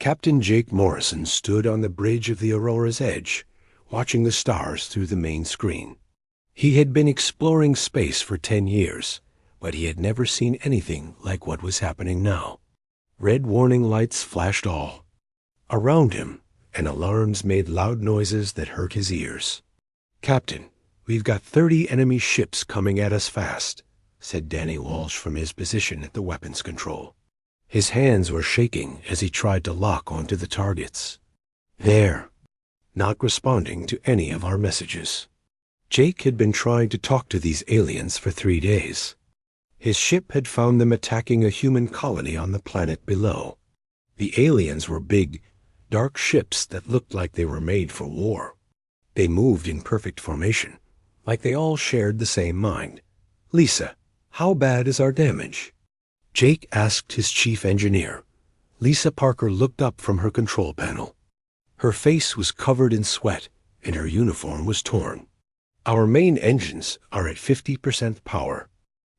Captain Jake Morrison stood on the bridge of the Aurora's edge, watching the stars through the main screen. He had been exploring space for 10 years, but he had never seen anything like what was happening now. Red warning lights flashed all around him, and alarms made loud noises that hurt his ears. "Captain, we've got 30 enemy ships coming at us fast," said Danny Walsh from his position at the weapons control. His hands were shaking as he tried to lock onto the targets. "There," not responding to any of our messages. Jake had been trying to talk to these aliens for 3 days. His ship had found them attacking a human colony on the planet below. The aliens were big, dark ships that looked like they were made for war. They moved in perfect formation, like they all shared the same mind. "Lisa, how bad is our damage?" Jake asked his chief engineer. Lisa Parker looked up from her control panel. Her face was covered in sweat, and her uniform was torn. "Our main engines are at 50% power.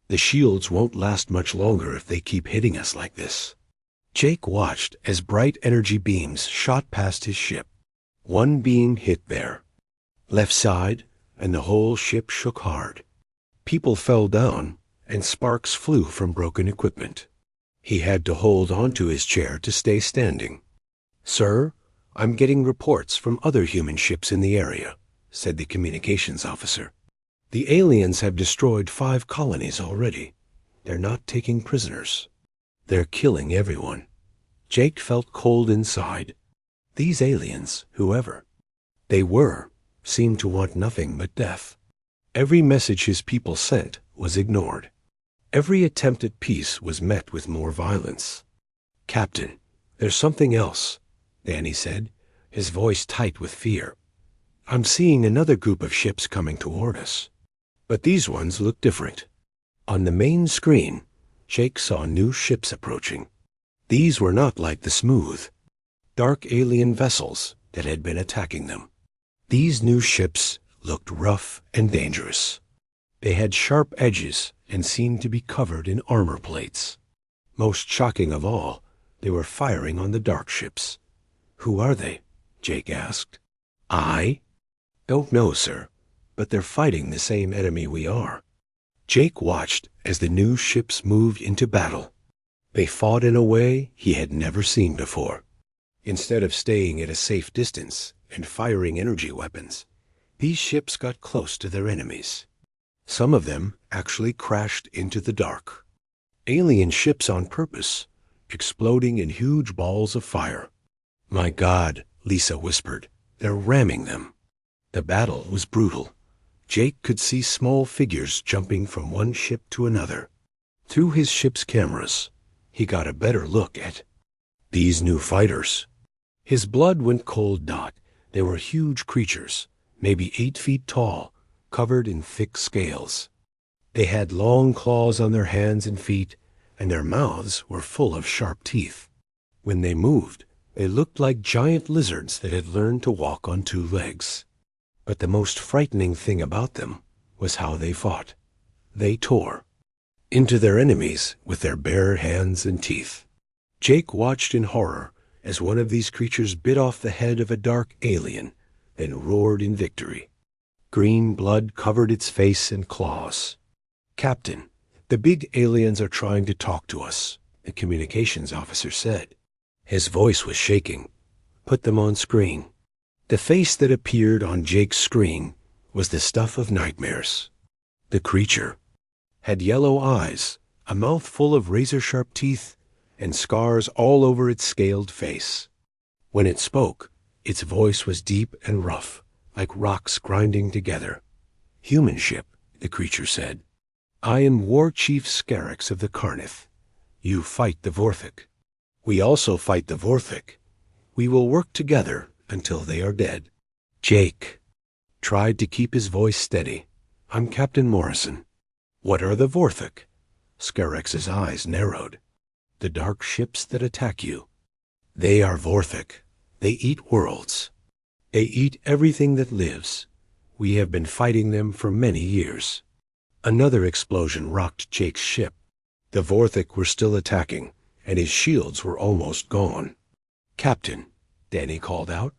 The shields won't last much longer if they keep hitting us like this." Jake watched as bright energy beams shot past his ship. One beam hit their left side, and the whole ship shook hard. People fell down, and sparks flew from broken equipment. He had to hold onto his chair to stay standing. "Sir, I'm getting reports from other human ships in the area," said the communications officer. "The aliens have destroyed 5 colonies already. They're not taking prisoners. They're killing everyone." Jake felt cold inside. These aliens, whoever they were, seemed to want nothing but death. Every message his people sent was ignored. Every attempt at peace was met with more violence. "Captain, there's something else," Danny said, his voice tight with fear. "I'm seeing another group of ships coming toward us. But these ones look different." On the main screen, Jake saw new ships approaching. These were not like the smooth, dark alien vessels that had been attacking them. These new ships looked rough and dangerous. They had sharp edges and seemed to be covered in armor plates. Most shocking of all, they were firing on the dark ships. "Who are they?" Jake asked. "I don't know, sir, but they're fighting the same enemy we are." Jake watched as the new ships moved into battle. They fought in a way he had never seen before. Instead of staying at a safe distance and firing energy weapons, these ships got close to their enemies. Some of them actually crashed into the dark. Alien ships on purpose, exploding in huge balls of fire. "My God," Lisa whispered, "they're ramming them." The battle was brutal. Jake could see small figures jumping from one ship to another. Through his ship's cameras, he got a better look at these new fighters. His blood went cold. They were huge creatures, maybe 8 feet tall, covered in thick scales. They had long claws on their hands and feet, and their mouths were full of sharp teeth. When they moved, they looked like giant lizards that had learned to walk on 2 legs. But the most frightening thing about them was how they fought. They tore into their enemies with their bare hands and teeth. Jake watched in horror as one of these creatures bit off the head of a dark alien, then roared in victory. Green blood covered its face and claws. "Captain, the big aliens are trying to talk to us," the communications officer said. His voice was shaking. "Put them on screen." The face that appeared on Jake's screen was the stuff of nightmares. The creature had yellow eyes, a mouth full of razor-sharp teeth, and scars all over its scaled face. When it spoke, its voice was deep and rough, like rocks grinding together. "Human ship," the creature said. "I am War Chief Scarix of the Carnith. You fight the Vorthik. We also fight the Vorthik. We will work together until they are dead." Jake tried to keep his voice steady. "I'm Captain Morrison." "What are the Vorthik?" Scarix's eyes narrowed. "The dark ships that attack you. They are Vorthik. They eat worlds. They eat everything that lives. We have been fighting them for many years." Another explosion rocked Jake's ship. The Vorthik were still attacking, and his shields were almost gone. "Captain," Danny called out.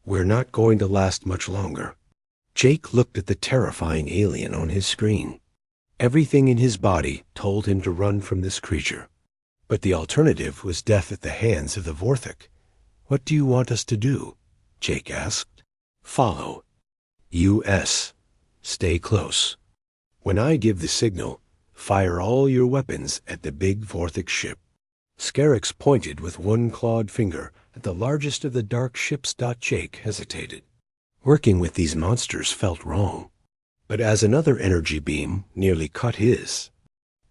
"We're not going to last much longer." Jake looked at the terrifying alien on his screen. Everything in his body told him to run from this creature. But the alternative was death at the hands of the Vorthik. "What do you want us to do?" Jake asked. "Follow. US. Stay close. When I give the signal, fire all your weapons at the big Vorthik ship." Scarix pointed with one clawed finger at the largest of the dark ships. Jake hesitated. Working with these monsters felt wrong. But as another energy beam nearly cut his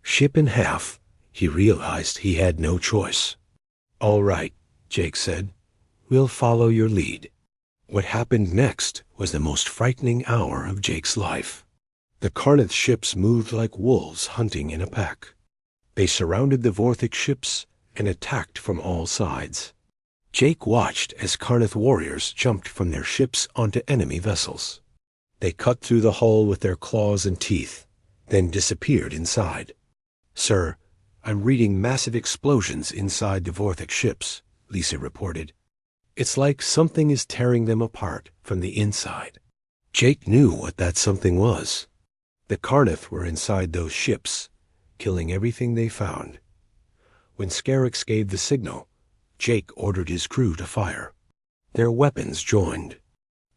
ship in half, he realized he had no choice. "All right," Jake said. "We'll follow your lead." What happened next was the most frightening hour of Jake's life. The Karnath ships moved like wolves hunting in a pack. They surrounded the Vorthik ships and attacked from all sides. Jake watched as Karnath warriors jumped from their ships onto enemy vessels. They cut through the hull with their claws and teeth, then disappeared inside. "Sir, I'm reading massive explosions inside the Vorthik ships," Lisa reported. "It's like something is tearing them apart from the inside." Jake knew what that something was. The Karnath were inside those ships, killing everything they found. When Scarix gave the signal, Jake ordered his crew to fire. Their weapons joined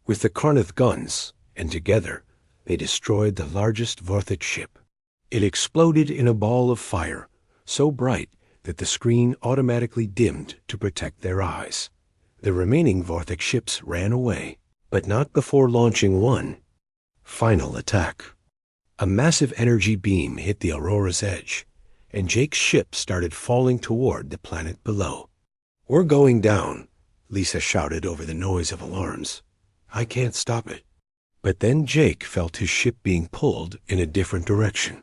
with the Karnath guns, and together they destroyed the largest Vorthik ship. It exploded in a ball of fire, so bright that the screen automatically dimmed to protect their eyes. The remaining Vorthik ships ran away, but not before launching one final attack. A massive energy beam hit the Aurora's edge, and Jake's ship started falling toward the planet below. "We're going down," Lisa shouted over the noise of alarms. "I can't stop it." But then Jake felt his ship being pulled in a different direction.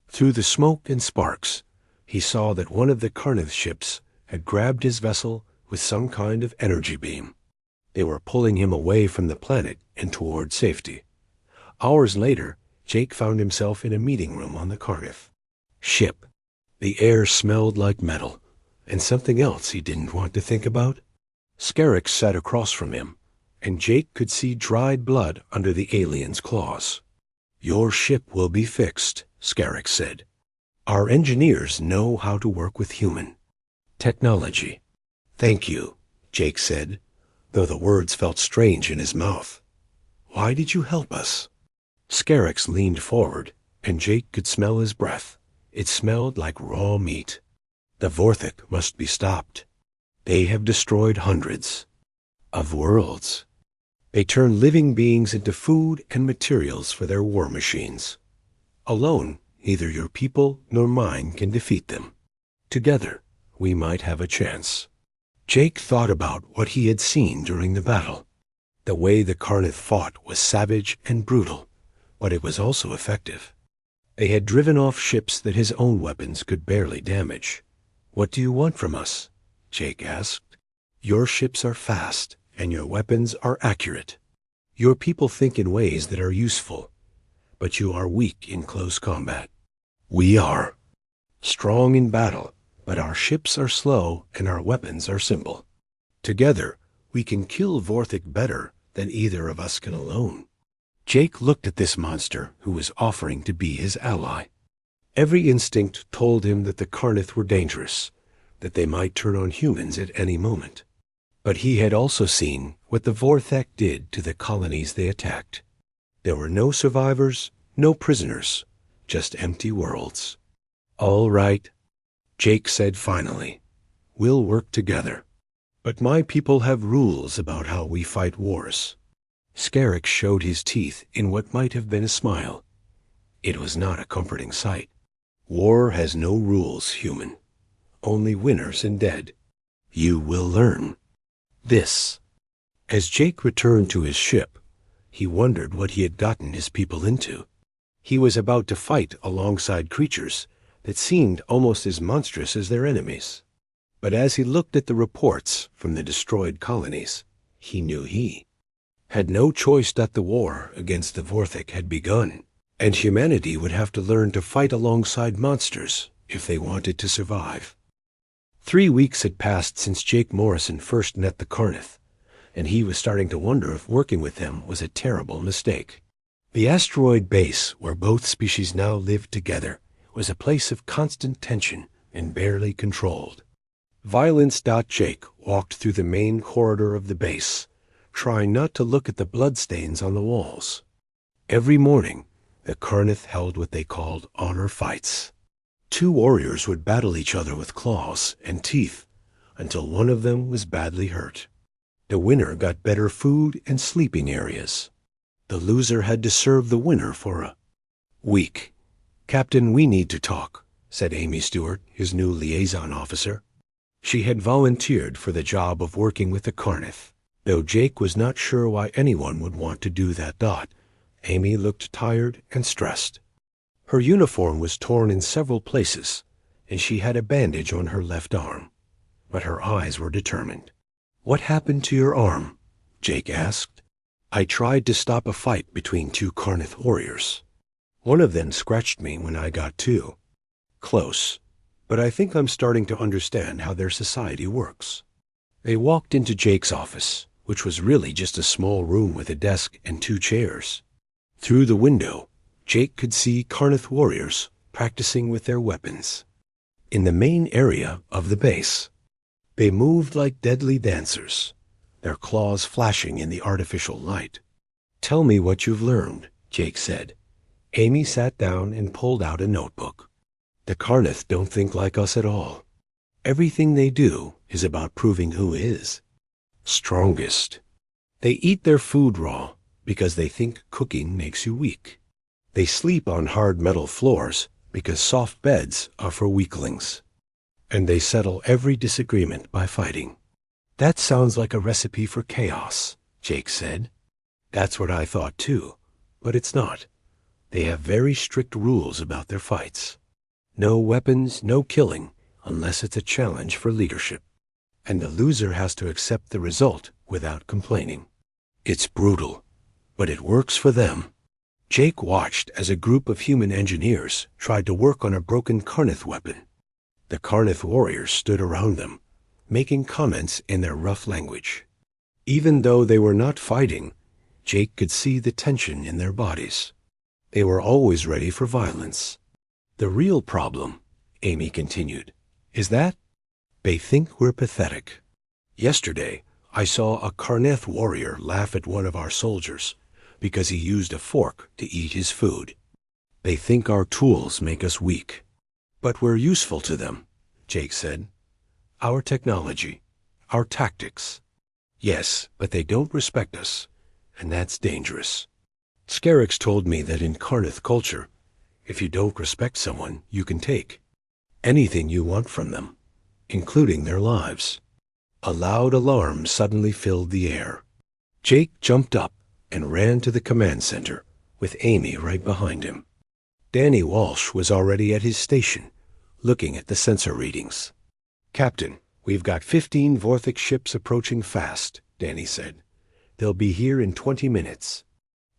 Through the smoke and sparks, he saw that one of the Karnath ships had grabbed his vessel with some kind of energy beam. They were pulling him away from the planet and toward safety. Hours later, Jake found himself in a meeting room on the Karnath ship. The air smelled like metal, and something else he didn't want to think about. Scarix sat across from him, and Jake could see dried blood under the alien's claws. "Your ship will be fixed," Scarix said. "Our engineers know how to work with human technology." "Thank you," Jake said, though the words felt strange in his mouth. "Why did you help us?" Scarix leaned forward, and Jake could smell his breath. It smelled like raw meat. "The Vorthik must be stopped. They have destroyed hundreds of worlds. They turn living beings into food and materials for their war machines. Alone, neither your people nor mine can defeat them. Together, we might have a chance." Jake thought about what he had seen during the battle. The way the Karnath fought was savage and brutal, but it was also effective. They had driven off ships that his own weapons could barely damage. "What do you want from us?" Jake asked. "Your ships are fast, and your weapons are accurate. Your people think in ways that are useful, but you are weak in close combat. We are strong in battle, but our ships are slow and our weapons are simple. Together, we can kill Vorthik better than either of us can alone." Jake looked at this monster who was offering to be his ally. Every instinct told him that the Karnath were dangerous, that they might turn on humans at any moment. But he had also seen what the Vorthak did to the colonies they attacked. There were no survivors, no prisoners, just empty worlds. "All right," Jake said finally. "We'll work together. But my people have rules about how we fight wars." Scarix showed his teeth in what might have been a smile. It was not a comforting sight. "War has no rules, human. Only winners and dead. You will learn this." As Jake returned to his ship, he wondered what he had gotten his people into. He was about to fight alongside creatures that seemed almost as monstrous as their enemies. But as he looked at the reports from the destroyed colonies, he knew he had no choice that the war against the Vorthik had begun, and humanity would have to learn to fight alongside monsters if they wanted to survive. 3 weeks had passed since Jake Morrison first met the Carnith, and he was starting to wonder if working with them was a terrible mistake. The asteroid base, where both species now lived together, was a place of constant tension and barely controlled. Violence. Jake walked through the main corridor of the base, trying not to look at the bloodstains on the walls. Every morning, the Carnith held what they called honor fights. 2 warriors would battle each other with claws and teeth until one of them was badly hurt. The winner got better food and sleeping areas. The loser had to serve the winner for a week. "Captain, we need to talk," said Amy Stewart, his new liaison officer. She had volunteered for the job of working with the Carnith, though Jake was not sure why anyone would want to do that. Amy looked tired and stressed. Her uniform was torn in several places, and she had a bandage on her left arm, but her eyes were determined. "What happened to your arm?" Jake asked. "I tried to stop a fight between 2 Carnith warriors. One of them scratched me when I got too close, but I think I'm starting to understand how their society works." They walked into Jake's office, which was really just a small room with a desk and 2 chairs. Through the window, Jake could see Carnith warriors practicing with their weapons. In the main area of the base, they moved like deadly dancers, their claws flashing in the artificial light. "Tell me what you've learned," Jake said. Amy sat down and pulled out a notebook. "The Carnith don't think like us at all. Everything they do is about proving who is strongest. They eat their food raw because they think cooking makes you weak. They sleep on hard metal floors because soft beds are for weaklings. And they settle every disagreement by fighting." "That sounds like a recipe for chaos," Jake said. "That's what I thought too, but it's not. They have very strict rules about their fights. No weapons, no killing, unless it's a challenge for leadership. And the loser has to accept the result without complaining. It's brutal, but it works for them." Jake watched as a group of human engineers tried to work on a broken Carnith weapon. The Carnith warriors stood around them, making comments in their rough language. Even though they were not fighting, Jake could see the tension in their bodies. They were always ready for violence. "The real problem," Amy continued, "is that they think we're pathetic. Yesterday, I saw a Carnith warrior laugh at one of our soldiers because he used a fork to eat his food. They think our tools make us weak. But we're useful to them," Jake said. "Our technology, our tactics. Yes, but they don't respect us, and that's dangerous. Scarix told me that in Carnith culture, if you don't respect someone, you can take anything you want from them, including their lives." A loud alarm suddenly filled the air. Jake jumped up and ran to the command center, with Amy right behind him. Danny Walsh was already at his station, looking at the sensor readings. "Captain, we've got 15 Vorthic ships approaching fast," Danny said. "They'll be here in 20 minutes.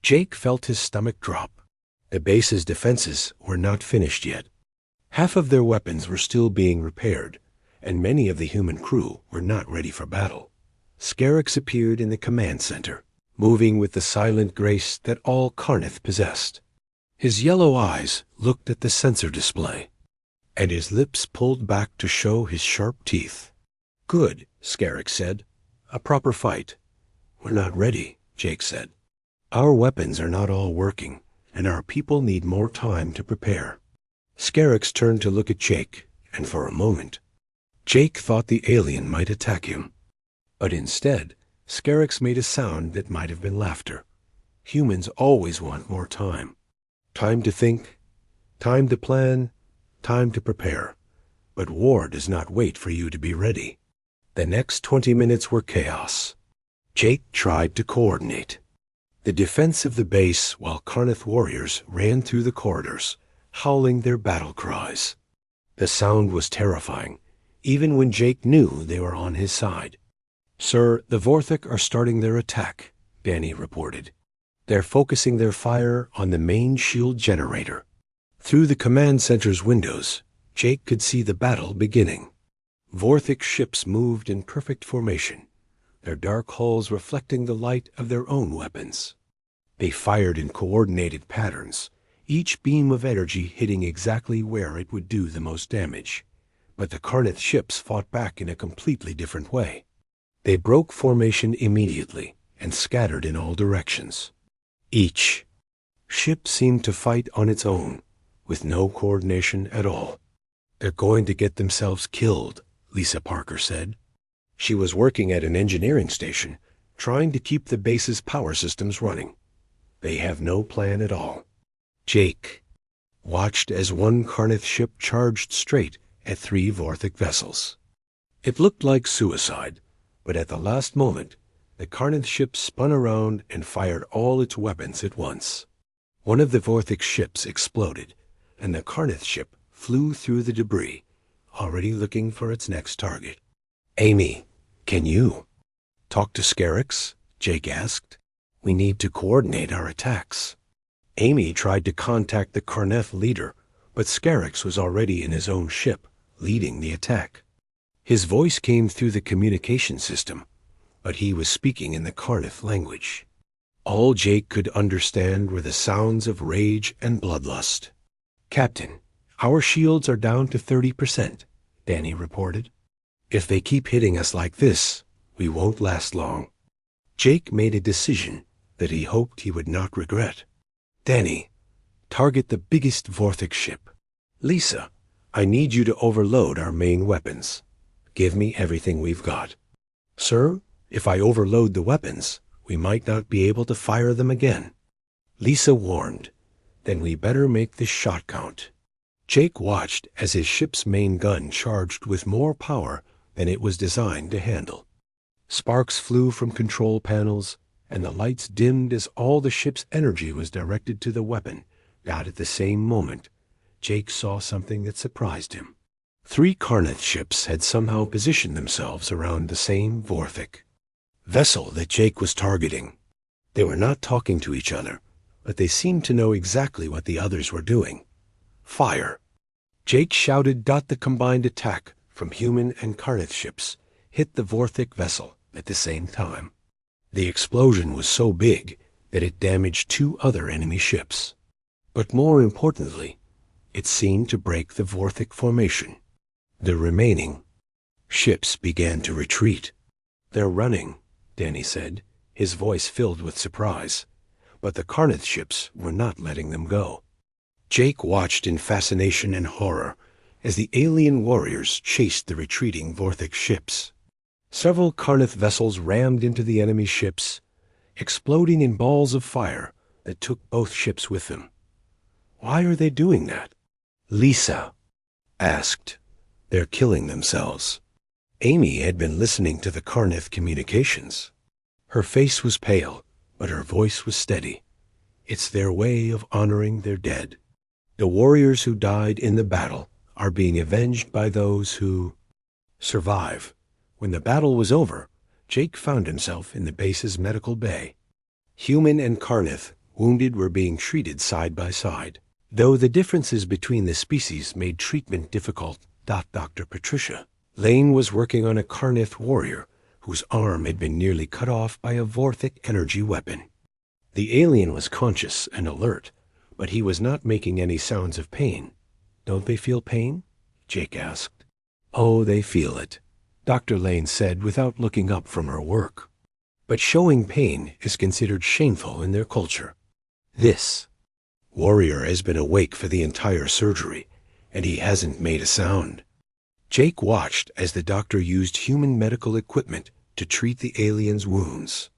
Jake felt his stomach drop. The base's defenses were not finished yet. Half of their weapons were still being repaired, and many of the human crew were not ready for battle. Scarix appeared in the command center, moving with the silent grace that all Carnith possessed. His yellow eyes looked at the sensor display, and his lips pulled back to show his sharp teeth. "Good," Scarix said. "A proper fight." "We're not ready," Jake said. "Our weapons are not all working, and our people need more time to prepare." Scarix turned to look at Jake, and for a moment, Jake thought the alien might attack him. But instead, Scarix made a sound that might have been laughter. Humans always want more time. Time to think, time to plan, time to prepare. But war does not wait for you to be ready. The next 20 minutes were chaos. Jake tried to coordinate the defense of the base while Carnith warriors ran through the corridors, howling their battle cries. The sound was terrifying, even when Jake knew they were on his side. "Sir, the Vorthic are starting their attack," Danny reported. "They're focusing their fire on the main shield generator." Through the command center's windows, Jake could see the battle beginning. Vorthic ships moved in perfect formation, their dark hulls reflecting the light of their own weapons. They fired in coordinated patterns, each beam of energy hitting exactly where it would do the most damage. But the Karnath ships fought back in a completely different way. They broke formation immediately and scattered in all directions. Each ship seemed to fight on its own, with no coordination at all. "They're going to get themselves killed," Lisa Parker said. She was working at an engineering station, trying to keep the base's power systems running. "They have no plan at all." Jake watched as one Karnath ship charged straight at 3 Vorthic vessels. It looked like suicide, but at the last moment, the Karnath ship spun around and fired all its weapons at once. One of the Vorthic ships exploded, and the Karnath ship flew through the debris, already looking for its next target. "Amy, can you talk to Scarix?" Jake asked. "We need to coordinate our attacks." Amy tried to contact the Karnath leader, but Scarix was already in his own ship, leading the attack. His voice came through the communication system, but he was speaking in the Karnath language. All Jake could understand were the sounds of rage and bloodlust. "Captain, our shields are down to 30%, Danny reported. "If they keep hitting us like this, we won't last long." Jake made a decision that he hoped he would not regret. "Danny, target the biggest Vorthic ship. Lisa, I need you to overload our main weapons. Give me everything we've got." "Sir, if I overload the weapons, we might not be able to fire them again," Lisa warned. "Then we better make this shot count." Jake watched as his ship's main gun charged with more power than it was designed to handle. Sparks flew from control panels, and the lights dimmed as all the ship's energy was directed to the weapon. Yet at the same moment, Jake saw something that surprised him. 3 Karnath ships had somehow positioned themselves around the same Vorthic vessel that Jake was targeting. They were not talking to each other, but they seemed to know exactly what the others were doing. "Fire!" Jake shouted. The combined attack from human and Karnath ships hit the Vorthic vessel at the same time. The explosion was so big that it damaged 2 other enemy ships. But more importantly, it seemed to break the Vorthic formation. The remaining ships began to retreat. "They're running," Danny said, his voice filled with surprise. But the Karnath ships were not letting them go. Jake watched in fascination and horror as the alien warriors chased the retreating Vorthic ships. Several Karnath vessels rammed into the enemy ships, exploding in balls of fire that took both ships with them. "Why are they doing that?" Lisa asked. "They're killing themselves." Amy had been listening to the Karnath communications. Her face was pale, but her voice was steady. "It's their way of honoring their dead. The warriors who died in the battle are being avenged by those who survive." When the battle was over, Jake found himself in the base's medical bay. Human and Karnath wounded were being treated side by side, though the differences between the species made treatment difficult. Dr. Patricia Lane was working on a Karnath warrior whose arm had been nearly cut off by a Vorthic energy weapon. The alien was conscious and alert, but he was not making any sounds of pain. "Don't they feel pain?" Jake asked. "Oh, they feel it," Dr. Lane said without looking up from her work. "But showing pain is considered shameful in their culture. This warrior has been awake for the entire surgery, and he hasn't made a sound." Jake watched as the doctor used human medical equipment to treat the alien's wounds.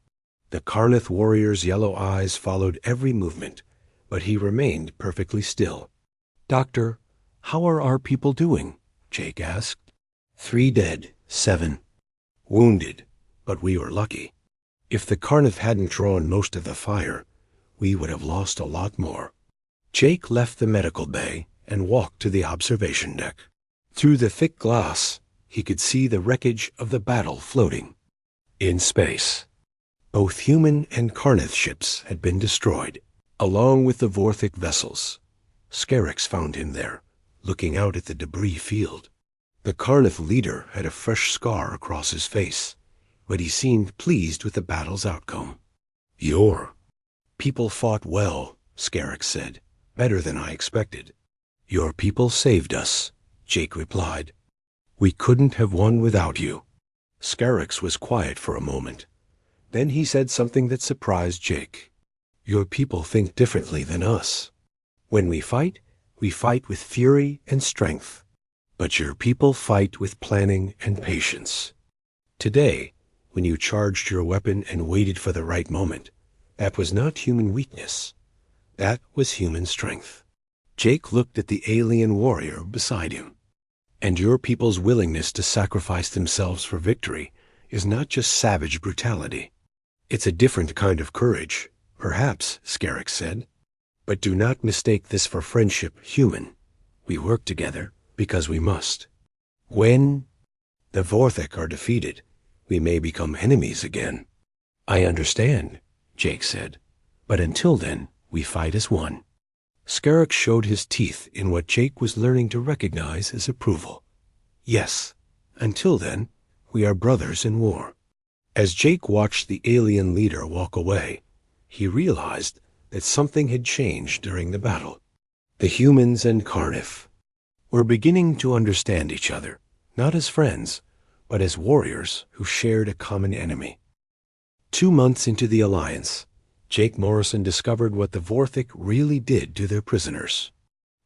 The Karnath warrior's yellow eyes followed every movement, but he remained perfectly still. "Doctor, how are our people doing?" Jake asked. 3 dead, 7 wounded, but we were lucky. If the Karnath hadn't drawn most of the fire, we would have lost a lot more." Jake left the medical bay and walked to the observation deck. Through the thick glass, he could see the wreckage of the battle floating in space. Both human and Karnath ships had been destroyed, along with the Vorthic vessels. Scarix found him there, looking out at the debris field. The Carnith leader had a fresh scar across his face, but he seemed pleased with the battle's outcome. "Your people fought well," Scarix said. "Better than I expected." "Your people saved us," Jake replied. "We couldn't have won without you." Scarix was quiet for a moment. Then he said something that surprised Jake. "Your people think differently than us. When we fight with fury and strength. But your people fight with planning and patience. Today, when you charged your weapon and waited for the right moment, that was not human weakness. That was human strength." Jake looked at the alien warrior beside him. "And your people's willingness to sacrifice themselves for victory is not just savage brutality. It's a different kind of courage, perhaps," Scarix said. "But do not mistake this for friendship, human. We work together because we must. When the Vorthik are defeated, we may become enemies again." "I understand," Jake said. "But until then, we fight as one." Scarix showed his teeth in what Jake was learning to recognize as approval. "Yes, until then, we are brothers in war." As Jake watched the alien leader walk away, he realized that something had changed during the battle. The humans and Carnith were beginning to understand each other, not as friends, but as warriors who shared a common enemy. 2 months into the alliance, Jake Morrison discovered what the Vorthik really did to their prisoners.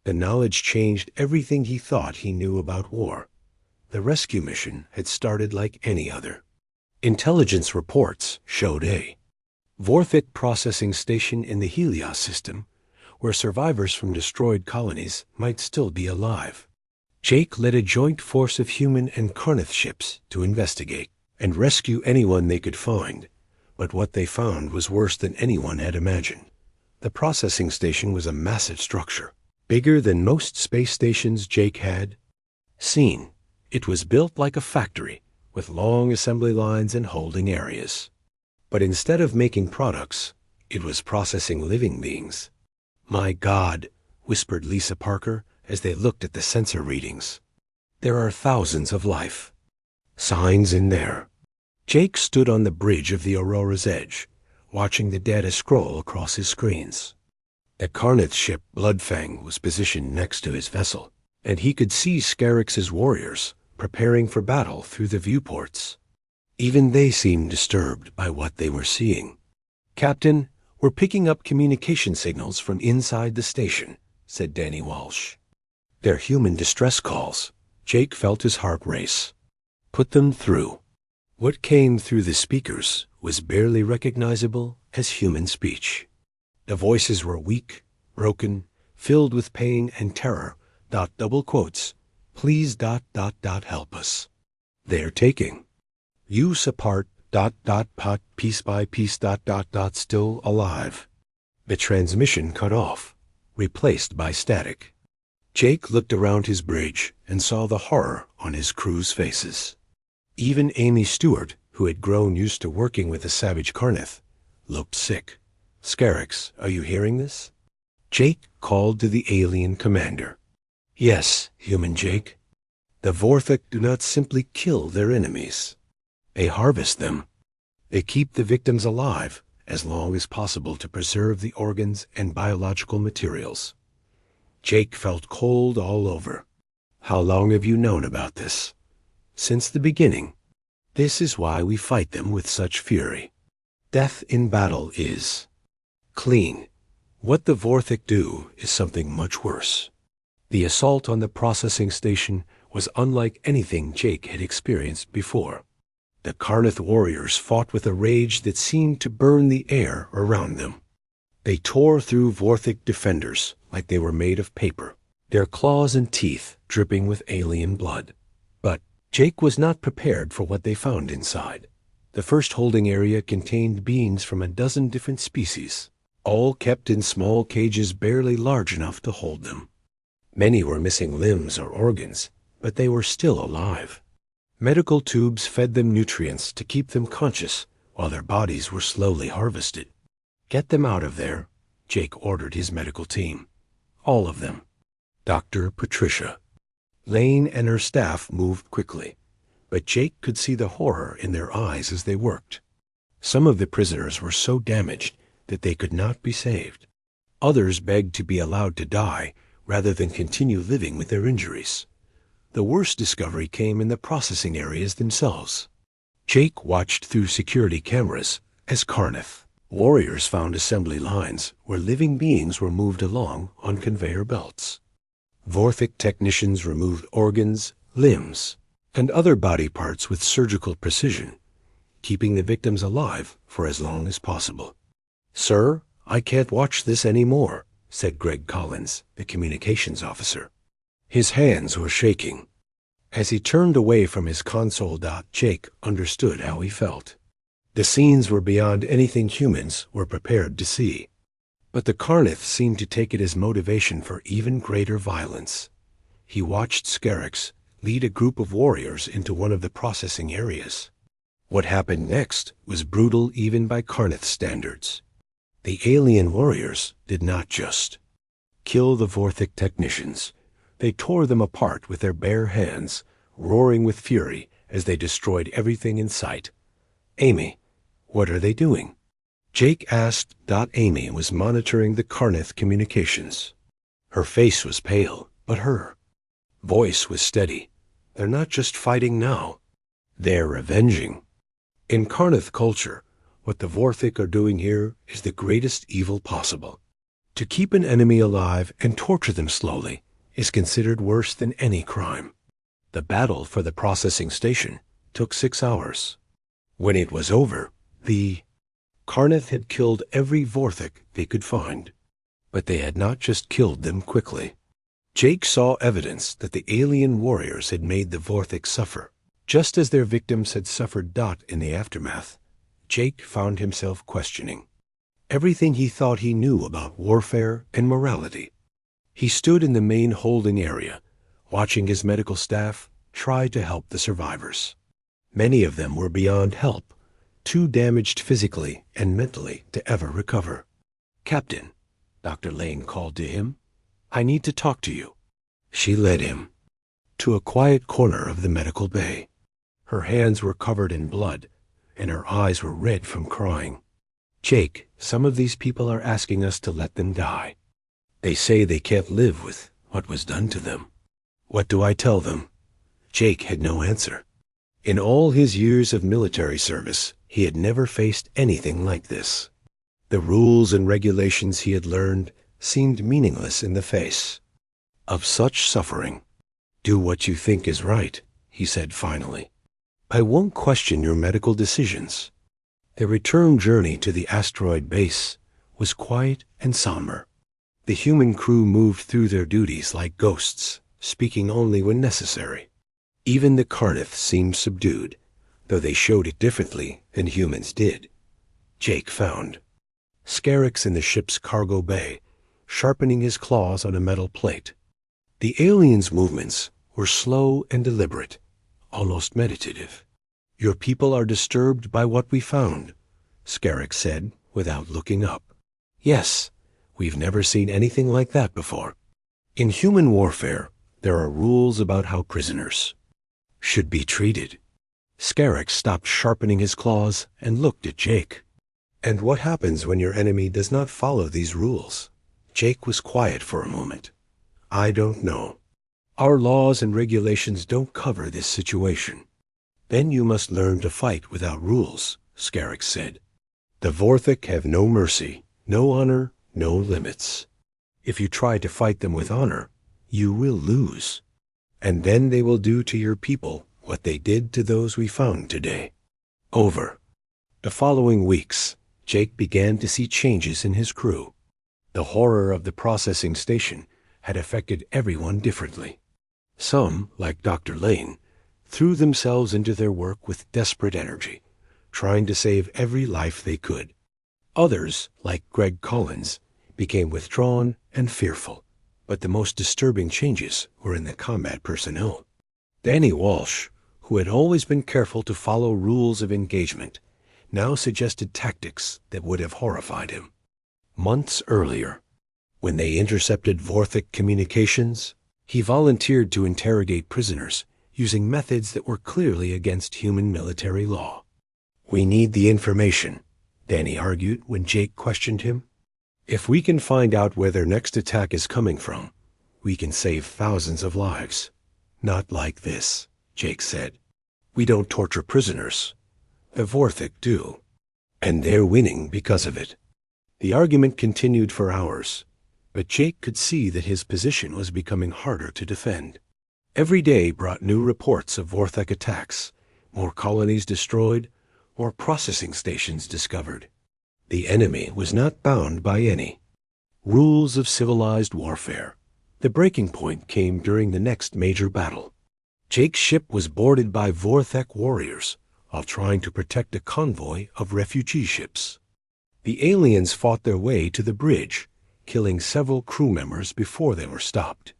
The knowledge changed everything he thought he knew about war. The rescue mission had started like any other. Intelligence reports showed a Vorthik processing station in the Helios system, where survivors from destroyed colonies might still be alive. Jake led a joint force of human and Carnith ships to investigate and rescue anyone they could find, but what they found was worse than anyone had imagined. The processing station was a massive structure, bigger than most space stations Jake had seen. It was built like a factory, with long assembly lines and holding areas. But instead of making products, it was processing living beings. "My God," whispered Lisa Parker as they looked at the sensor readings. "There are thousands of life signs in there." Jake stood on the bridge of the Aurora's edge, watching the data scroll across his screens. The Carnith ship Bloodfang was positioned next to his vessel, and he could see Scarix's warriors preparing for battle through the viewports. Even they seemed disturbed by what they were seeing. "Captain, we're picking up communication signals from inside the station," said Danny Walsh. "They're human distress calls." Jake felt his heart race. "Put them through." What came through the speakers was barely recognizable as human speech. The voices were weak, broken, filled with pain and terror. Double quotes. "Please help us. They're taking use apart. Pot piece by piece. Still alive." The transmission cut off, replaced by static. Jake looked around his bridge and saw the horror on his crew's faces. Even Amy Stewart, who had grown used to working with the savage Carnith, looked sick. "Scarix, are you hearing this?" Jake called to the alien commander. "Yes, human Jake. The Vorthik do not simply kill their enemies. They harvest them. They keep the victims alive as long as possible to preserve the organs and biological materials." Jake felt cold all over. "How long have you known about this?" "Since the beginning. This is why we fight them with such fury. Death in battle is clean. What the Vorthik do is something much worse." The assault on the processing station was unlike anything Jake had experienced before. The Carnith warriors fought with a rage that seemed to burn the air around them. They tore through Vorthik defenders like they were made of paper, their claws and teeth dripping with alien blood. But Jake was not prepared for what they found inside. The first holding area contained beings from a dozen different species, all kept in small cages barely large enough to hold them. Many were missing limbs or organs, but they were still alive. Medical tubes fed them nutrients to keep them conscious while their bodies were slowly harvested. "Get them out of there," Jake ordered his medical team. "All of them." Dr. Patricia. Lane and her staff moved quickly, but Jake could see the horror in their eyes as they worked. Some of the prisoners were so damaged that they could not be saved. Others begged to be allowed to die rather than continue living with their injuries. The worst discovery came in the processing areas themselves. Jake watched through security cameras as Carneth warriors found assembly lines where living beings were moved along on conveyor belts. Vorthic technicians removed organs, limbs, and other body parts with surgical precision, keeping the victims alive for as long as possible. "Sir, I can't watch this anymore," said Greg Collins, the communications officer. His hands were shaking. As he turned away from his console, Jake understood how he felt. The scenes were beyond anything humans were prepared to see. But the Carneth seemed to take it as motivation for even greater violence. He watched Scarix lead a group of warriors into one of the processing areas. What happened next was brutal even by Carneth standards. The alien warriors did not just kill the Vorthic technicians. They tore them apart with their bare hands, roaring with fury as they destroyed everything in sight. "Amy, what are they doing?" Jake asked. Amy was monitoring the Carneth communications. Her face was pale, but her voice was steady. "They're not just fighting now. They're avenging." In Carneth culture, what the Vorthic are doing here is the greatest evil possible. To keep an enemy alive and torture them slowly is considered worse than any crime. The battle for the processing station took 6 hours. When it was over, the Carneth had killed every Vorthic they could find. But they had not just killed them quickly. Jake saw evidence that the alien warriors had made the Vorthic suffer, just as their victims had suffered. In the aftermath, Jake found himself questioning everything he thought he knew about warfare and morality. He stood in the main holding area, watching his medical staff try to help the survivors. Many of them were beyond help, too damaged physically and mentally to ever recover. "Captain," Dr. Lane called to him, "I need to talk to you." She led him to a quiet corner of the medical bay. Her hands were covered in blood, and her eyes were red from crying. "Jake, some of these people are asking us to let them die. They say they can't live with what was done to them. What do I tell them?" Jake had no answer. In all his years of military service, he had never faced anything like this. The rules and regulations he had learned seemed meaningless in the face of such suffering. "Do what you think is right," he said finally. "I won't question your medical decisions." The return journey to the asteroid base was quiet and somber. The human crew moved through their duties like ghosts, speaking only when necessary. Even the Carneth seemed subdued, though they showed it differently than humans did. Jake found Scarix in the ship's cargo bay, sharpening his claws on a metal plate. The aliens' movements were slow and deliberate, almost meditative. "Your people are disturbed by what we found," Scarix said without looking up. "Yes, we've never seen anything like that before. In human warfare, there are rules about how prisoners should be treated." Scarix stopped sharpening his claws and looked at Jake. "And what happens when your enemy does not follow these rules?" Jake was quiet for a moment. "I don't know. Our laws and regulations don't cover this situation." "Then you must learn to fight without rules," Scarix said. "The Vorthic have no mercy, no honor, no limits. If you try to fight them with honor, you will lose. And then they will do to your people what they did to those we found today." Over the following weeks, Jake began to see changes in his crew. The horror of the processing station had affected everyone differently. Some, like Dr. Lane, threw themselves into their work with desperate energy, trying to save every life they could. Others, like Greg Collins, became withdrawn and fearful. But the most disturbing changes were in the combat personnel. Danny Walsh, who had always been careful to follow rules of engagement, now suggested tactics that would have horrified him. Months earlier, when they intercepted Vorthic communications, He volunteered to interrogate prisoners using methods that were clearly against human military law. "We need the information," Danny argued when Jake questioned him. "If we can find out where their next attack is coming from, we can save thousands of lives." "Not like this," Jake said. "We don't torture prisoners. The Vorthik do. And they're winning because of it." The argument continued for hours, but Jake could see that his position was becoming harder to defend. Every day brought new reports of Vorthik attacks, more colonies destroyed, more processing stations discovered. The enemy was not bound by any rules of civilized warfare. The breaking point came during the next major battle. Jake's ship was boarded by Vorthik warriors while trying to protect a convoy of refugee ships. The aliens fought their way to the bridge, killing several crew members before they were stopped.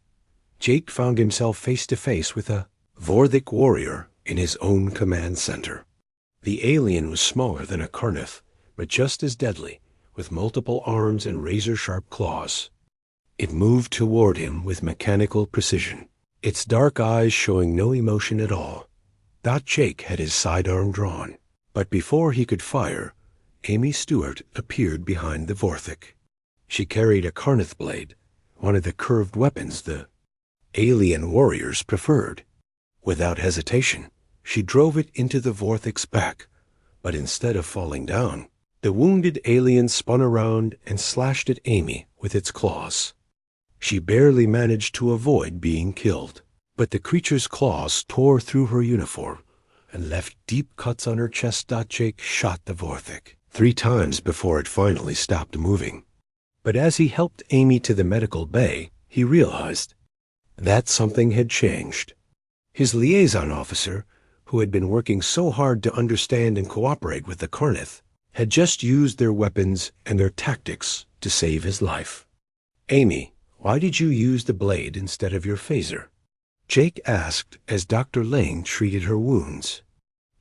Jake found himself face to face with a Vorthik warrior in his own command center. The alien was smaller than a Carnith, but just as deadly, with multiple arms and razor-sharp claws. It moved toward him with mechanical precision, its dark eyes showing no emotion at all. Jake had his sidearm drawn, but before he could fire, Amy Stewart appeared behind the Vorthik. She carried a Carnith blade, one of the curved weapons the alien warriors preferred. Without hesitation, she drove it into the Vorthik's back, but instead of falling down, the wounded alien spun around and slashed at Amy with its claws. She barely managed to avoid being killed, but the creature's claws tore through her uniform and left deep cuts on her chest. Jake shot the Vorthik 3 times before it finally stopped moving. But as he helped Amy to the medical bay, he realized that something had changed. His liaison officer, who had been working so hard to understand and cooperate with the Carnith, had just used their weapons and their tactics to save his life. "Amy, why did you use the blade instead of your phaser?" Jake asked as Dr. Lane treated her wounds.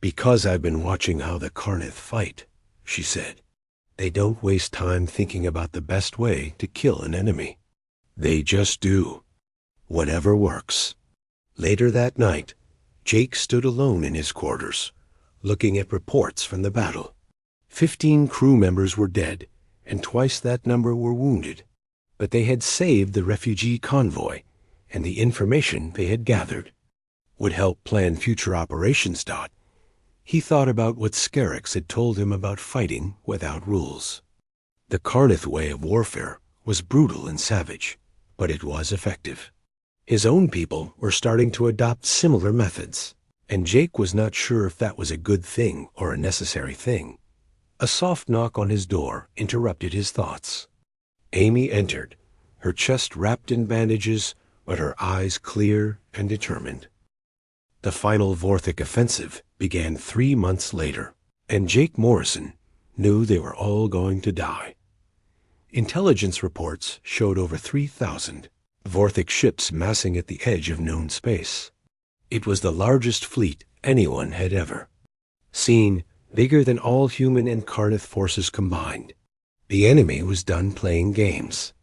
"Because I've been watching how the Carnith fight," she said. "They don't waste time thinking about the best way to kill an enemy. They just do. Whatever works." Later that night, Jake stood alone in his quarters, looking at reports from the battle. 15 crew members were dead, and twice that number were wounded. But they had saved the refugee convoy, and the information they had gathered would help plan future operations. He thought about what Scarix had told him about fighting without rules. The Carnith way of warfare was brutal and savage, but it was effective. His own people were starting to adopt similar methods, and Jake was not sure if that was a good thing or a necessary thing. A soft knock on his door interrupted his thoughts. Amy entered, her chest wrapped in bandages, but her eyes clear and determined. The final Vorthik offensive began 3 months later, and Jake Morrison knew they were all going to die. Intelligence reports showed over 3,000 Vorthik ships massing at the edge of known space. It was the largest fleet anyone had ever seen, bigger than all human and Carnith forces combined. The enemy was done playing games.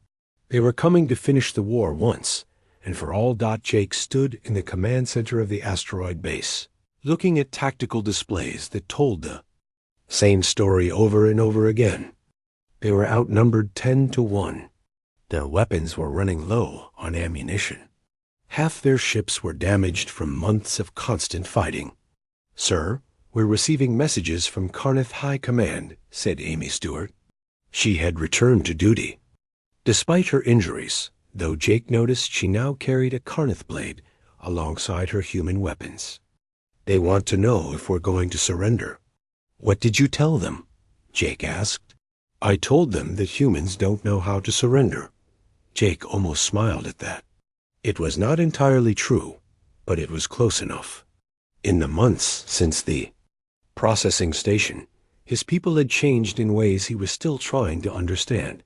They were coming to finish the war once and for all. Jake stood in the command center of the asteroid base, looking at tactical displays that told the same story over and over again. They were outnumbered 10 to 1. Their weapons were running low on ammunition. Half their ships were damaged from months of constant fighting. "Sir, we're receiving messages from Carnith High Command," said Amy Stewart. She had returned to duty. Despite her injuries, though, Jake noticed she now carried a Carnith blade alongside her human weapons. "They want to know if we're going to surrender." "What did you tell them?" Jake asked. "I told them that humans don't know how to surrender." Jake almost smiled at that. It was not entirely true, but it was close enough. In the months since the processing station, his people had changed in ways he was still trying to understand.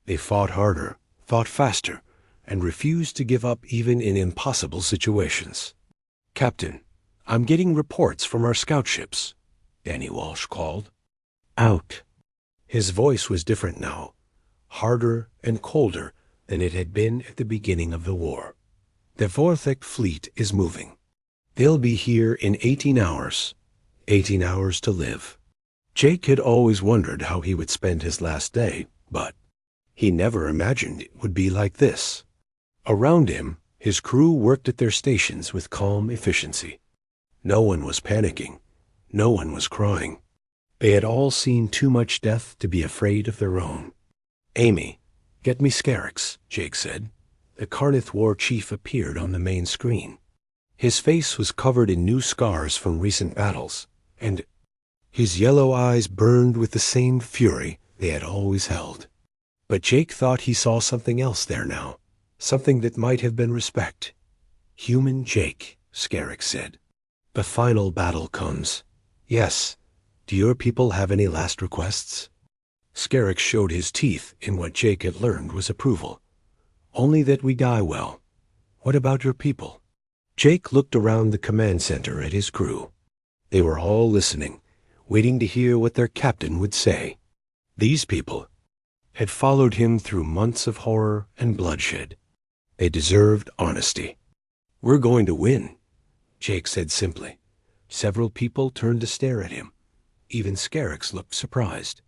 They fought harder, thought faster, and refused to give up even in impossible situations. "Captain, I'm getting reports from our scout ships," Danny Walsh called. "Out." His voice was different now, harder and colder than it had been at the beginning of the war. The Vorthik fleet is moving. They'll be here in 18 hours. 18 hours to live. Jake had always wondered how he would spend his last day, but he never imagined it would be like this. Around him, his crew worked at their stations with calm efficiency. No one was panicking. No one was crying. They had all seen too much death to be afraid of their own. "Amy, get me Scarix," Jake said. The Karnath War chief appeared on the main screen. His face was covered in new scars from recent battles, and his yellow eyes burned with the same fury they had always held. But Jake thought he saw something else there now, something that might have been respect. "Human Jake," Scarix said. "The final battle comes. Yes. Do your people have any last requests?" Scarix showed his teeth in what Jake had learned was approval. "Only that we die well. What about your people?" Jake looked around the command center at his crew. They were all listening, waiting to hear what their captain would say. These people had followed him through months of horror and bloodshed. They deserved honesty. "We're going to win," Jake said simply. Several people turned to stare at him. Even Scarix looked surprised.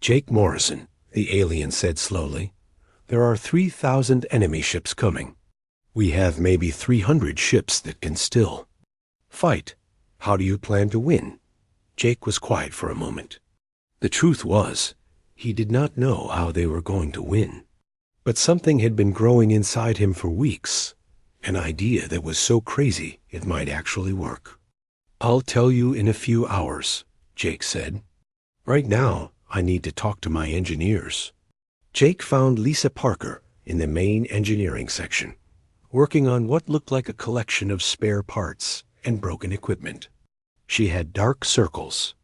"Jake Morrison," the alien said slowly, "there are 3,000 enemy ships coming. We have maybe 300 ships that can still fight. How do you plan to win?" Jake was quiet for a moment. The truth was, he did not know how they were going to win. But something had been growing inside him for weeks, an idea that was so crazy it might actually work. "I'll tell you in a few hours," Jake said. "Right now, I need to talk to my engineers." Jake found Lisa Parker in the main engineering section, working on what looked like a collection of spare parts and broken equipment. She had dark circles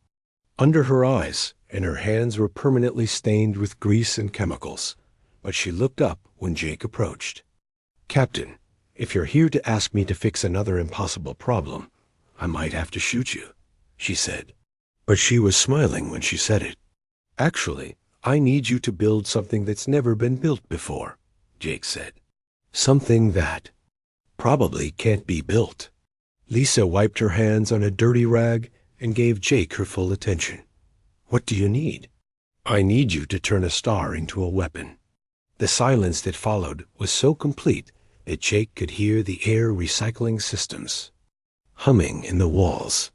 under her eyes, and her hands were permanently stained with grease and chemicals. But she looked up when Jake approached. "Captain, if you're here to ask me to fix another impossible problem, I might have to shoot you," she said. But she was smiling when she said it. "Actually, I need you to build something that's never been built before," Jake said. "Something that probably can't be built." Lisa wiped her hands on a dirty rag and gave Jake her full attention. "What do you need?" "I need you to turn a star into a weapon." The silence that followed was so complete that Jake could hear the air recycling systems humming in the walls.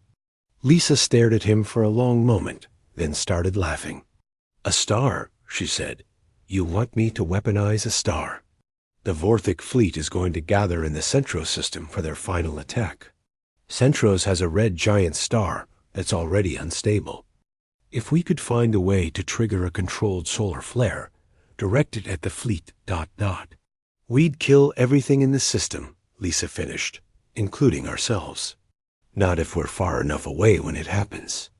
Lisa stared at him for a long moment, then started laughing. "A star," she said. "You want me to weaponize a star?" "The Vorthik fleet is going to gather in the Centros system for their final attack. Centros has a red giant star that's already unstable. If we could find a way to trigger a controlled solar flare, directed at the fleet ... we'd kill everything in the system," Lisa finished, "including ourselves. Not if we're far enough away when it happens."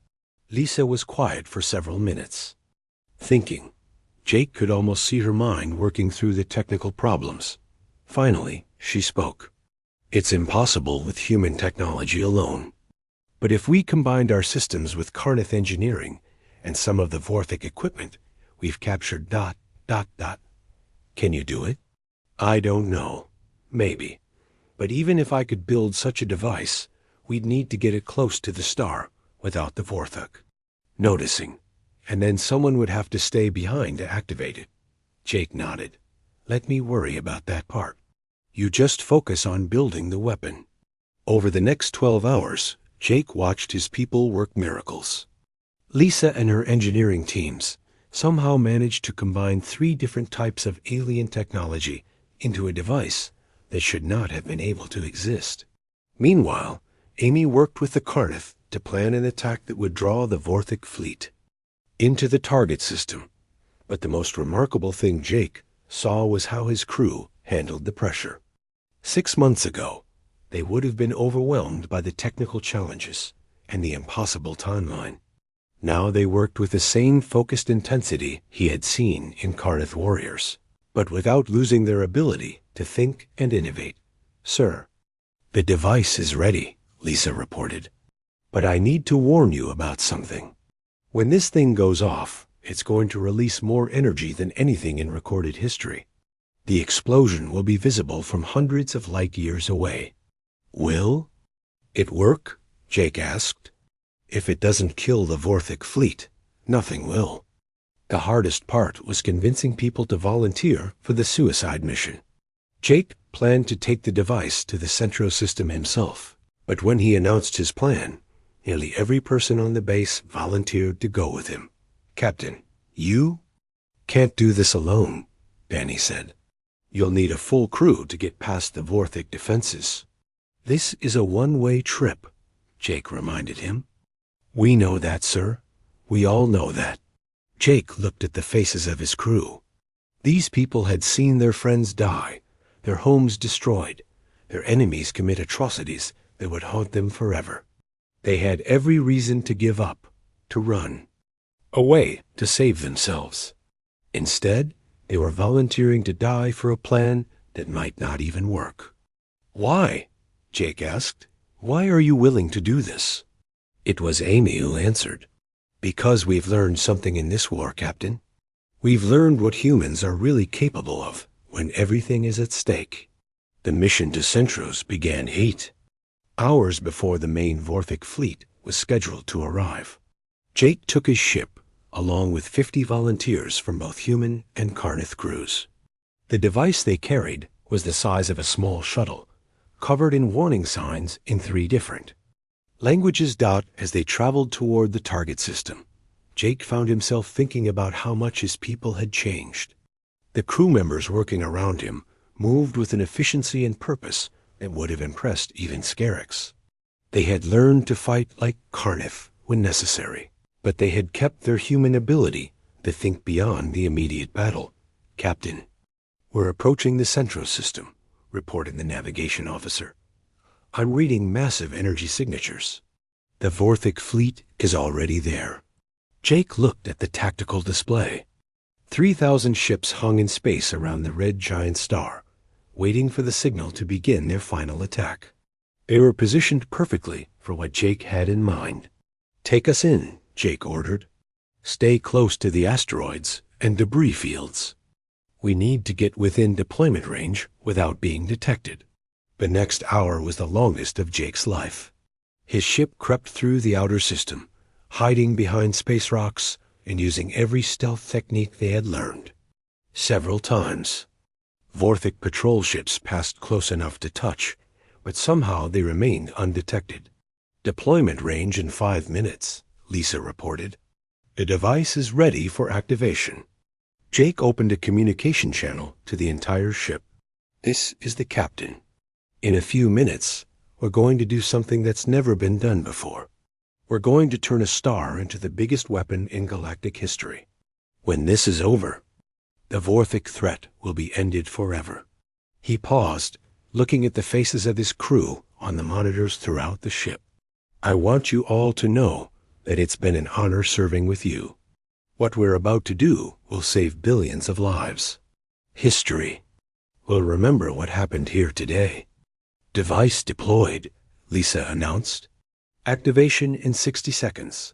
Lisa was quiet for several minutes, thinking. Jake could almost see her mind working through the technical problems. Finally, she spoke. "It's impossible with human technology alone. But if we combined our systems with Karnath engineering and some of the Vorthik equipment, we've captured ... Can you do it?" "I don't know. Maybe. But even if I could build such a device, we'd need to get it close to the star without the Vorthik noticing, and then someone would have to stay behind to activate it." Jake nodded. "Let me worry about that part. You just focus on building the weapon." Over the next 12 hours, Jake watched his people work miracles. Lisa and her engineering teams somehow managed to combine 3 different types of alien technology into a device that should not have been able to exist. Meanwhile, Amy worked with the Karnath to plan an attack that would draw the Vorthik fleet into the target system. But the most remarkable thing Jake saw was how his crew handled the pressure. 6 months ago, they would have been overwhelmed by the technical challenges and the impossible timeline. Now they worked with the same focused intensity he had seen in Karnath warriors, but without losing their ability to think and innovate. "Sir, the device is ready," Lisa reported. "But I need to warn you about something. When this thing goes off, it's going to release more energy than anything in recorded history. The explosion will be visible from hundreds of light years away. Will it work? Jake asked. If it doesn't kill the Vorthic fleet, nothing will. The hardest part was convincing people to volunteer for the suicide mission. Jake planned to take the device to the Centro system himself, but when he announced his plan, nearly every person on the base volunteered to go with him. Captain, you can't do this alone, Danny said. You'll need a full crew to get past the Vorthic defenses. This is a one-way trip, Jake reminded him. We know that, sir. We all know that. Jake looked at the faces of his crew. These people had seen their friends die, their homes destroyed, their enemies commit atrocities that would haunt them forever. They had every reason to give up, to run, away to save themselves. Instead, they were volunteering to die for a plan that might not even work. Why? Jake asked. Why are you willing to do this? It was Amy who answered. Because we've learned something in this war, Captain. We've learned what humans are really capable of when everything is at stake. The mission to Centros began 8 hours before the main Vorthic fleet was scheduled to arrive. Jake took his ship, along with 50 volunteers from both human and Carnith crews. The device they carried was the size of a small shuttle, covered in warning signs in 3 different languages. As they traveled toward the target system, Jake found himself thinking about how much his people had changed. The crew members working around him moved with an efficiency and purpose that would have impressed even Scarix. They had learned to fight like Carnith when necessary, but they had kept their human ability to think beyond the immediate battle. Captain, we're approaching the Centro system, reported the navigation officer. I'm reading massive energy signatures. The Vorthic fleet is already there. Jake looked at the tactical display. 3,000 ships hung in space around the red giant star, waiting for the signal to begin their final attack. They were positioned perfectly for what Jake had in mind. Take us in, Jake ordered. Stay close to the asteroids and debris fields. We need to get within deployment range without being detected. The next hour was the longest of Jake's life. His ship crept through the outer system, hiding behind space rocks and using every stealth technique they had learned. Several times, Vorthic patrol ships passed close enough to touch, but somehow they remained undetected. Deployment range in 5 minutes, Lisa reported. The device is ready for activation. Jake opened a communication channel to the entire ship. This is the captain. In a few minutes, we're going to do something that's never been done before. We're going to turn a star into the biggest weapon in galactic history. When this is over, the Vorthic threat will be ended forever. He paused, looking at the faces of his crew on the monitors throughout the ship. I want you all to know that it's been an honor serving with you. What we're about to do will save billions of lives. History will remember what happened here today. Device deployed, Lisa announced. Activation in 60 seconds.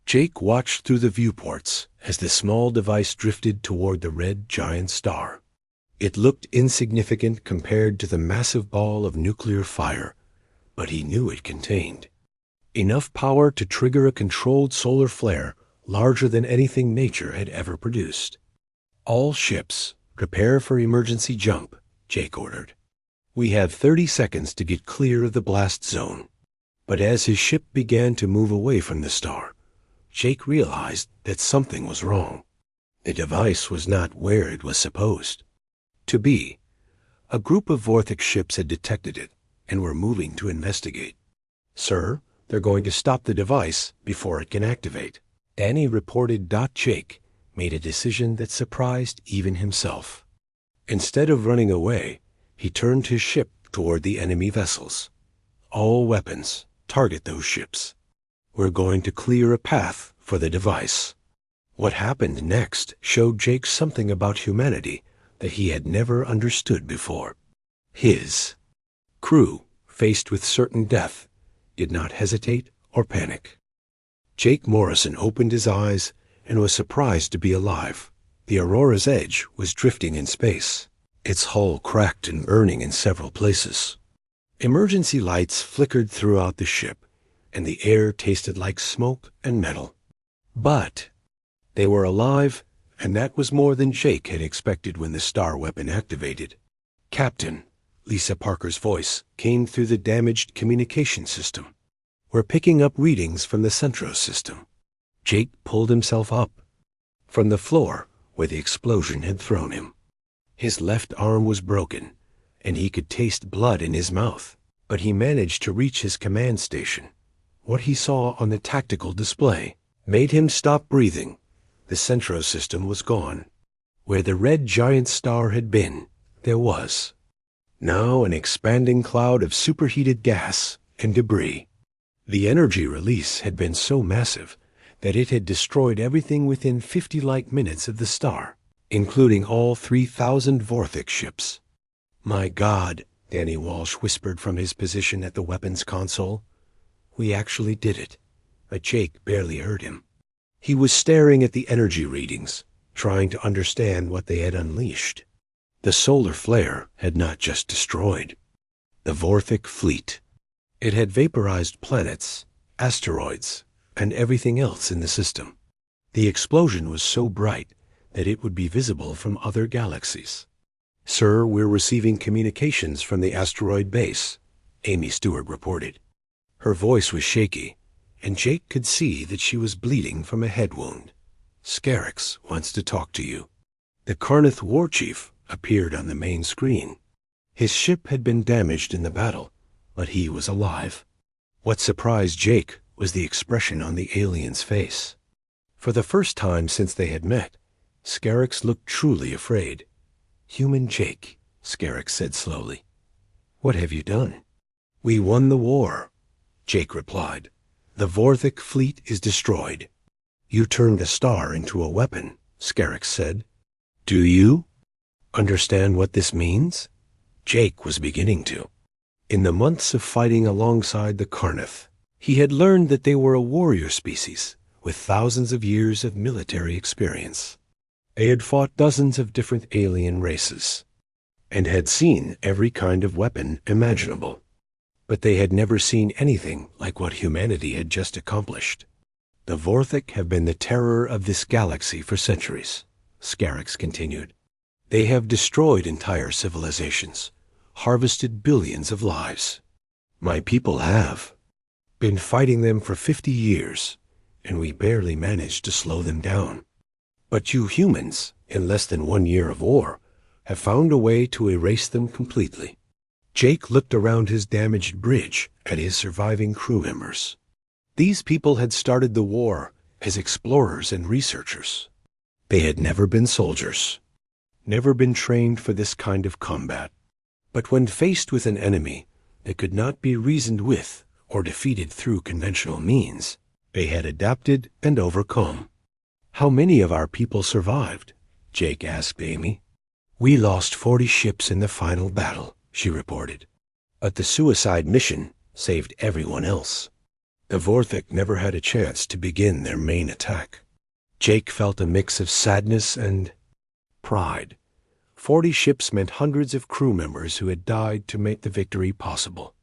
Jake watched through the viewports as the small device drifted toward the red giant star. It looked insignificant compared to the massive ball of nuclear fire, but he knew it contained enough power to trigger a controlled solar flare larger than anything nature had ever produced. All ships, prepare for emergency jump, Jake ordered. We have 30 seconds to get clear of the blast zone. But as his ship began to move away from the star, Jake realized that something was wrong. The device was not where it was supposed to be. A group of Vorthic ships had detected it and were moving to investigate. Sir, they're going to stop the device before it can activate. Danny reported. Jake made a decision that surprised even himself. Instead of running away, he turned his ship toward the enemy vessels. All weapons, target those ships. We're going to clear a path for the device. What happened next showed Jake something about humanity that he had never understood before. His crew, faced with certain death, did not hesitate or panic. Jake Morrison opened his eyes and was surprised to be alive. The Aurora's edge was drifting in space. its hull cracked and burning in several places. Emergency lights flickered throughout the ship, and the air tasted like smoke and metal. But they were alive, and that was more than Jake had expected when the star weapon activated. "Captain," Lisa Parker's voice came through the damaged communication system. "We're picking up readings from the Centro system." Jake pulled himself up from the floor where the explosion had thrown him. His left arm was broken, and he could taste blood in his mouth, but he managed to reach his command station. What he saw on the tactical display made him stop breathing. The Centro system was gone. Where the red giant star had been, there was now an expanding cloud of superheated gas and debris. The energy release had been so massive that it had destroyed everything within 50 light minutes of the star, including all 3,000 Vorthik ships. "My God," Danny Walsh whispered from his position at the weapons console. "We actually did it." But Jake barely heard him. He was staring at the energy readings, trying to understand what they had unleashed. The solar flare had not just destroyed the Vorthik fleet. It had vaporized planets, asteroids, and everything else in the system. The explosion was so bright that it would be visible from other galaxies. "Sir, we're receiving communications from the asteroid base," Amy Stewart reported. Her voice was shaky, and Jake could see that she was bleeding from a head wound. "Scarix wants to talk to you." The Karnath war chief appeared on the main screen. His ship had been damaged in the battle, but he was alive. What surprised Jake was the expression on the alien's face. For the first time since they had met, Scarix looked truly afraid. "Human Jake," Scarix said slowly. "What have you done?" "We won the war," Jake replied. "The Vorthik fleet is destroyed." "You turned the star into a weapon," Scarix said. "Do you understand what this means?" Jake was beginning to. In the months of fighting alongside the Karnath, he had learned that they were a warrior species with thousands of years of military experience. They had fought dozens of different alien races and had seen every kind of weapon imaginable. But they had never seen anything like what humanity had just accomplished. "The Vorthik have been the terror of this galaxy for centuries," Scarix continued. "They have destroyed entire civilizations, harvested billions of lives. My people have been fighting them for 50 years, and we barely managed to slow them down. But you humans, in less than 1 year of war, have found a way to erase them completely." Jake looked around his damaged bridge at his surviving crew members. These people had started the war as explorers and researchers. They had never been soldiers, never been trained for this kind of combat. But when faced with an enemy that could not be reasoned with or defeated through conventional means, they had adapted and overcome. "How many of our people survived?" Jake asked Amy. "We lost 40 ships in the final battle," she reported. "But the suicide mission saved everyone else. The Vorthik never had a chance to begin their main attack." Jake felt a mix of sadness and pride. 40 ships meant hundreds of crew members who had died to make the victory possible.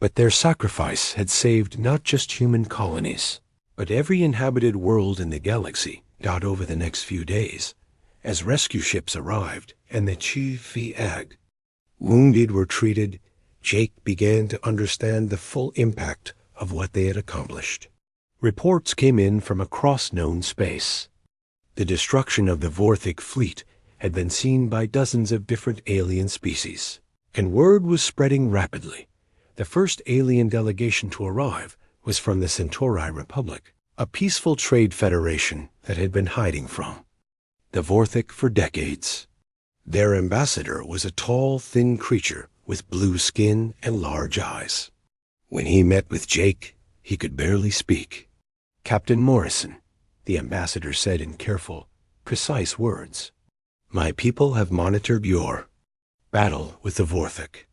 But their sacrifice had saved not just human colonies, but every inhabited world in the galaxy got over the next few days, as rescue ships arrived and the HFY wounded were treated. Jake began to understand the full impact of what they had accomplished. Reports came in from across known space. The destruction of the Vorthik fleet had been seen by dozens of different alien species, and word was spreading rapidly. The first alien delegation to arrive was from the Centauri Republic, a peaceful trade federation that had been hiding from the Vorthik for decades. Their ambassador was a tall, thin creature with blue skin and large eyes. When he met with Jake, he could barely speak. "Captain Morrison," the ambassador said in careful, precise words, "my people have monitored your battle with the Vorthik.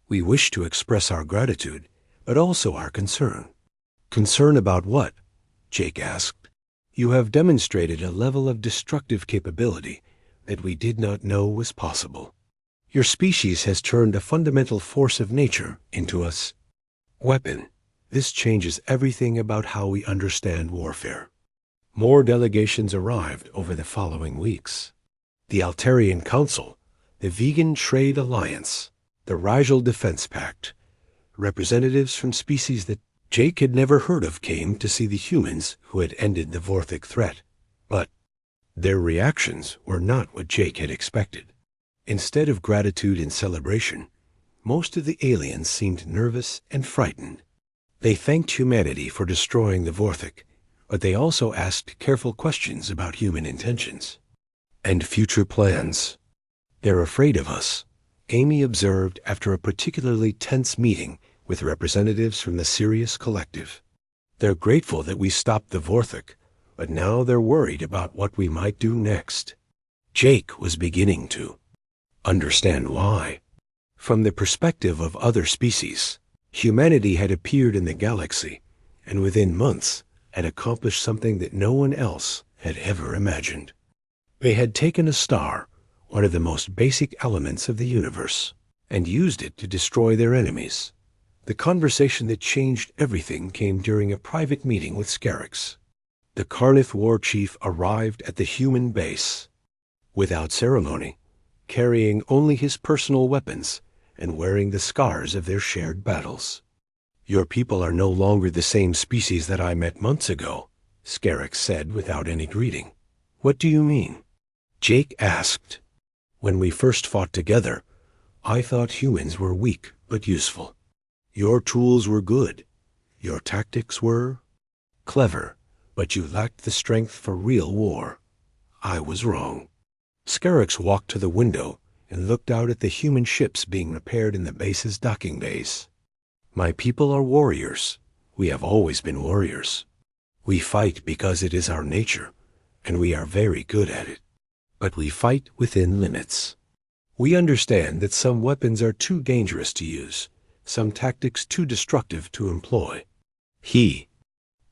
We wish to express our gratitude, but also our concern." "Concern about what?" Jake asked. "You have demonstrated a level of destructive capability that we did not know was possible." Your species has turned a fundamental force of nature into a weapon. This changes everything about how we understand warfare. More delegations arrived over the following weeks. The Altarian Council, the Vegan Trade Alliance, the Rigel Defense Pact. Representatives from species that Jake had never heard of came to see the humans who had ended the Vorthic threat. But their reactions were not what Jake had expected. Instead of gratitude and celebration, most of the aliens seemed nervous and frightened. They thanked humanity for destroying the Vorthic, but they also asked careful questions about human intentions and future plans. "They're afraid of us," Amy observed after a particularly tense meeting with representatives from the Sirius Collective. "They're grateful that we stopped the Vorthic, but now they're worried about what we might do next." Jake was beginning to understand why. From the perspective of other species, humanity had appeared in the galaxy, and within months had accomplished something that no one else had ever imagined. They had taken a star, one of the most basic elements of the universe, and used it to destroy their enemies. The conversation that changed everything came during a private meeting with Scarix. The Karnith war chief arrived at the human base. Without ceremony, carrying only his personal weapons and wearing the scars of their shared battles. "Your people are no longer the same species that I met months ago," Scarix said without any greeting. "What do you mean?" Jake asked. "When we first fought together, I thought humans were weak but useful. Your tools were good. Your tactics were clever, but you lacked the strength for real war. I was wrong." Scarix walked to the window and looked out at the human ships being repaired in the base's docking bays. "My people are warriors. We have always been warriors. We fight because it is our nature, and we are very good at it. But we fight within limits. We understand that some weapons are too dangerous to use, some tactics too destructive to employ." He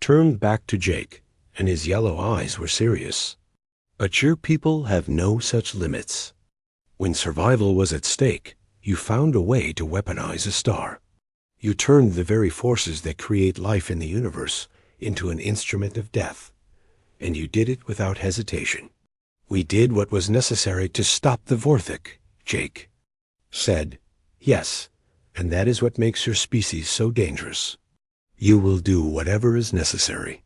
turned back to Jake, and his yellow eyes were serious. "But your people have no such limits. When survival was at stake, you found a way to weaponize a star. You turned the very forces that create life in the universe into an instrument of death, and you did it without hesitation." "We did what was necessary to stop the Vorthic," Jake said. "Yes, and that is what makes your species so dangerous. You will do whatever is necessary.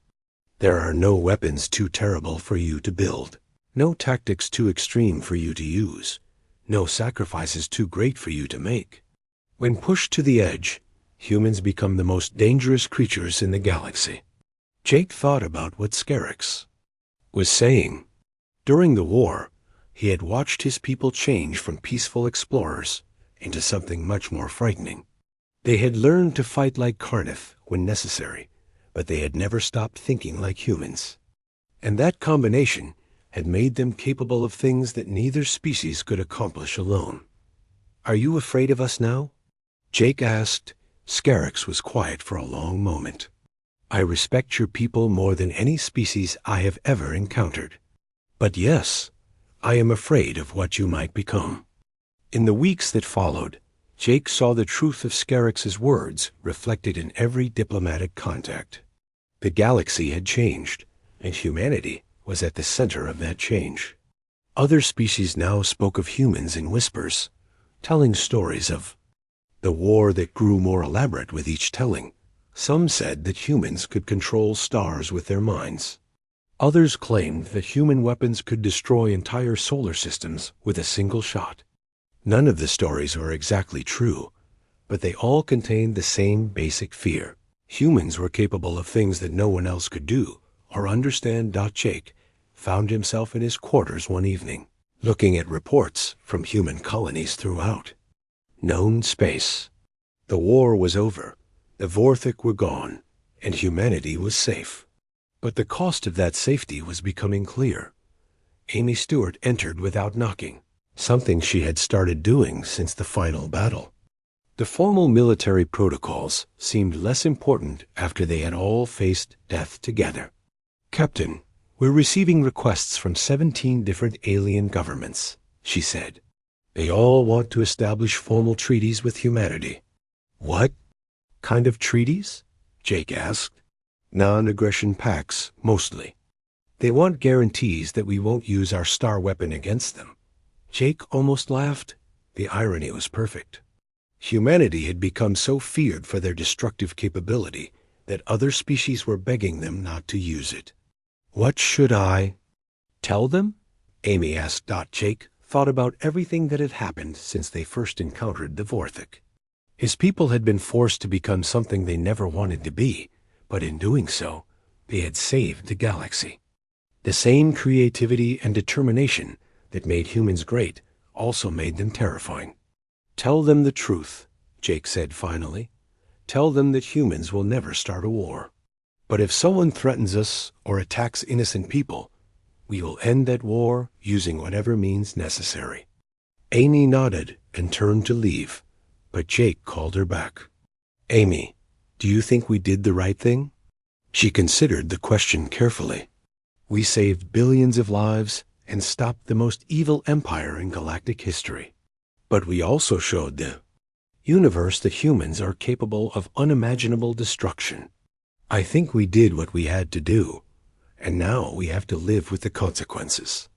There are no weapons too terrible for you to build, no tactics too extreme for you to use, no sacrifices too great for you to make. When pushed to the edge, humans become the most dangerous creatures in the galaxy." Jake thought about what Scarix was saying. During the war, he had watched his people change from peaceful explorers into something much more frightening. They had learned to fight like Karnith when necessary, but they had never stopped thinking like humans. And that combination had made them capable of things that neither species could accomplish alone. "Are you afraid of us now?" Jake asked. Scarix was quiet for a long moment. "I respect your people more than any species I have ever encountered. But yes, I am afraid of what you might become." In the weeks that followed, Jake saw the truth of Scarix's words reflected in every diplomatic contact. The galaxy had changed, and humanity was at the center of that change. Other species now spoke of humans in whispers, telling stories of the war that grew more elaborate with each telling. Some said that humans could control stars with their minds. Others claimed that human weapons could destroy entire solar systems with a single shot. None of the stories were exactly true, but they all contained the same basic fear. Humans were capable of things that no one else could do or understand. Jake found himself in his quarters one evening, looking at reports from human colonies throughout known space. The war was over, the Vorthic were gone, and humanity was safe. But the cost of that safety was becoming clear. Amy Stewart entered without knocking, something she had started doing since the final battle. The formal military protocols seemed less important after they had all faced death together. "Captain, we're receiving requests from 17 different alien governments," she said. They all want to establish formal treaties with humanity. What kind of treaties? Jake asked. Non-aggression pacts, mostly. They want guarantees that we won't use our star weapon against them. Jake almost laughed. The irony was perfect. Humanity had become so feared for their destructive capability that other species were begging them not to use it. What should I tell them? Amy asked. Jake thought about everything that had happened since they first encountered the Vorthik. His people had been forced to become something they never wanted to be, but in doing so, they had saved the galaxy. The same creativity and determination that made humans great also made them terrifying. Tell them the truth, Jake said finally. Tell them that humans will never start a war. But if someone threatens us or attacks innocent people, we will end that war using whatever means necessary. Amy nodded and turned to leave, but Jake called her back. Amy, do you think we did the right thing? She considered the question carefully. We saved billions of lives and stopped the most evil empire in galactic history. But we also showed the universe that humans are capable of unimaginable destruction. I think we did what we had to do, and now we have to live with the consequences.